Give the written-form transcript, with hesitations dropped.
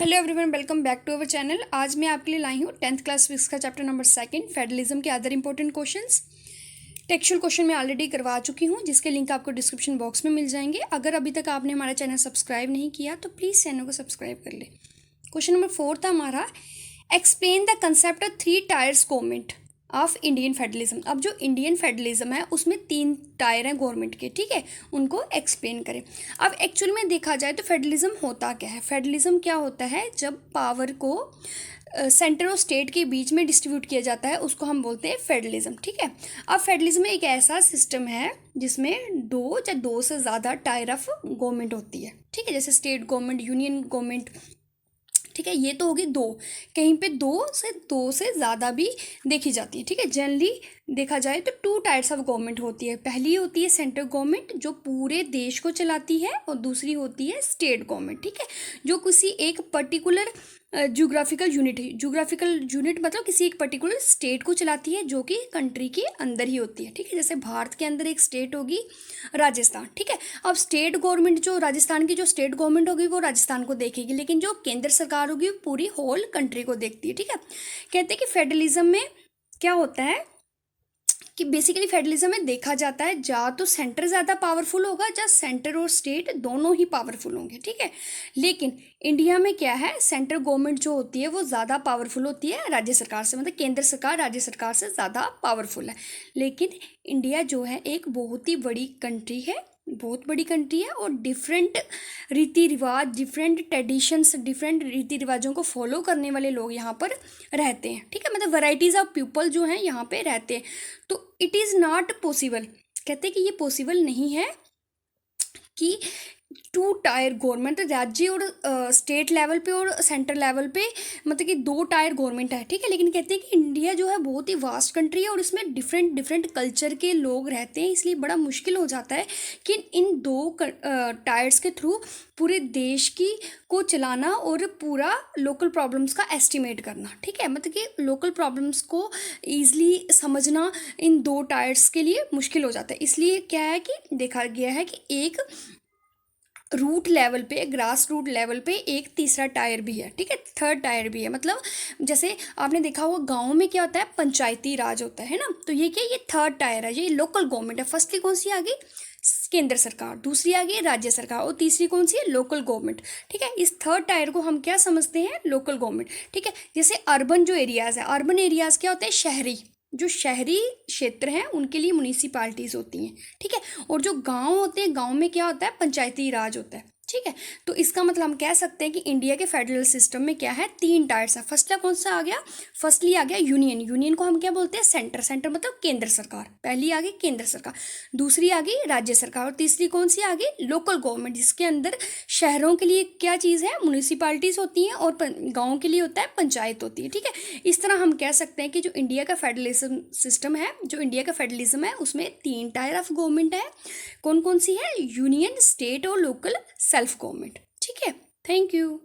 Hello everyone, welcome back to our channel. आज मैं आपके लिए लाई हूँ 10th क्लास फिजिक्स का चैप्टर नंबर 2 फेडरलिज्म के other important questions. Textual question मैं ऑलरेडी करवा चुकी हूँ, जिसके लिंक आपको डिस्क्रिप्शन बॉक्स में मिल जाएंगे। अगर अभी तक आपने हमारा चैनल सब्सक्राइब नहीं किया तो प्लीज़ चैनल को सब्सक्राइब कर ले। क्वेश्चन नंबर 4 था हमारा, explain the concept of 3 tyres government of Indian federalism. अब जो इंडियन फेडरलिज्म है उसमें 3 टायर हैं गवर्नमेंट के, ठीक है, उनको एक्सप्लेन करें। अब एक्चुअल में देखा जाए तो फेडरलिज्म होता क्या है? फेडरलिज्म क्या होता है? जब पावर को सेंटर और स्टेट के बीच में डिस्ट्रीब्यूट किया जाता है उसको हम बोलते हैं फेडरलिज्म, ठीक है। अब फेडरलिज्म एक ऐसा सिस्टम है जिसमें 2 या 2 से ज़्यादा टायर ऑफ गवर्नमेंट होती है, ठीक है, जैसे स्टेट गवर्नमेंट, यूनियन गवर्नमेंट, ठीक है। ये तो होगी 2, कहीं पे 2 से ज़्यादा भी देखी जाती है, ठीक है। जनरली देखा जाए तो 2 टायर्स ऑफ गवर्नमेंट होती है। पहली होती है सेंट्रल गवर्नमेंट जो पूरे देश को चलाती है, और दूसरी होती है स्टेट गवर्नमेंट, ठीक है, जो किसी एक पर्टिकुलर ज्योग्राफिकल यूनिट मतलब किसी एक पर्टिकुलर स्टेट को चलाती है, जो कि कंट्री के अंदर ही होती है, ठीक है। जैसे भारत के अंदर एक स्टेट होगी राजस्थान, ठीक है। अब स्टेट गवर्नमेंट जो राजस्थान की जो स्टेट गवर्नमेंट होगी वो राजस्थान को देखेगी, लेकिन जो केंद्र सरकार होगी वो पूरी होल कंट्री को देखती है, ठीक है। कहते हैं कि फेडरलिज्म में क्या होता है कि बेसिकली फेडरलिज्म में देखा जाता है या तो सेंटर ज़्यादा पावरफुल होगा या सेंटर और स्टेट दोनों ही पावरफुल होंगे, ठीक है। लेकिन इंडिया में क्या है, सेंट्रल गवर्नमेंट जो होती है वो ज़्यादा पावरफुल होती है राज्य सरकार से, मतलब केंद्र सरकार राज्य सरकार से ज़्यादा पावरफुल है। लेकिन इंडिया जो है एक बहुत ही बड़ी कंट्री है, बहुत बड़ी कंट्री है, और डिफरेंट रीति रिवाज, डिफरेंट ट्रेडिशंस, डिफरेंट रीति रिवाजों को फॉलो करने वाले लोग यहाँ पर रहते हैं, ठीक है। मतलब वैराइटीज़ ऑफ पीपल जो हैं यहाँ पे रहते हैं। तो इट इज़ नॉट पॉसिबल, कहते हैं कि ये पॉसिबल नहीं है कि 2 टायर गवर्नमेंट, राज्य और स्टेट लेवल पे और सेंटर लेवल पे, मतलब कि 2 टायर गवर्नमेंट है, ठीक है। लेकिन कहते हैं कि इंडिया जो है बहुत ही वास्ट कंट्री है और इसमें डिफरेंट कल्चर के लोग रहते हैं, इसलिए बड़ा मुश्किल हो जाता है कि इन 2 टायर्स के थ्रू पूरे देश की को चलाना और पूरा लोकल प्रॉब्लम्स का एस्टिमेट करना, ठीक है। मतलब कि लोकल प्रॉब्लम्स को ईजिली समझना इन 2 टायर्स के लिए मुश्किल हो जाता है। इसलिए क्या है कि देखा गया है कि एक रूट लेवल पे, ग्रास रूट लेवल पे एक तीसरा टायर भी है, ठीक है, थर्ड टायर भी है। मतलब जैसे आपने देखा होगा गाँव में क्या होता है, पंचायती राज होता है ना, तो ये क्या, ये थर्ड टायर है, ये लोकल गवर्नमेंट है। फर्स्टली कौन सी आ गई, केंद्र सरकार, दूसरी आ गई राज्य सरकार, और तीसरी कौन सी है, लोकल गवर्नमेंट, ठीक है। इस थर्ड टायर को हम क्या समझते हैं, लोकल गवर्नमेंट, ठीक है। जैसे अर्बन जो एरियाज़ है, अर्बन एरियाज़ क्या होते हैं, शहरी, जो शहरी क्षेत्र हैं उनके लिए म्यूनिसिपालिटीज़ होती हैं, ठीक है। और जो गांव होते हैं, गांव में क्या होता है, पंचायती राज होता है, ठीक है। तो इसका मतलब हम कह सकते हैं कि इंडिया के फेडरल सिस्टम में क्या है, 3 टायर्स है। फर्स्टला कौन सा आ गया, फर्स्टली आ गया यूनियन, यूनियन को हम क्या बोलते हैं, सेंटर, सेंटर मतलब केंद्र सरकार, पहली आ गई केंद्र सरकार, दूसरी आ गई राज्य सरकार, और तीसरी कौन सी आ गई, लोकल गवर्नमेंट, जिसके अंदर शहरों के लिए क्या चीज़ है, म्यूनिसिपालिटीज़ होती हैं, और गाँव के लिए होता है पंचायत होती है, ठीक है। इस तरह हम कह सकते हैं कि जो इंडिया का फेडरलिज्म सिस्टम है, जो इंडिया का फेडरलिज्म है, उसमें 3 टायर ऑफ गवर्नमेंट है। कौन कौन सी है, यूनियन, स्टेट और लोकल सेल्फ गवर्नमेंट, ठीक है। Thank you.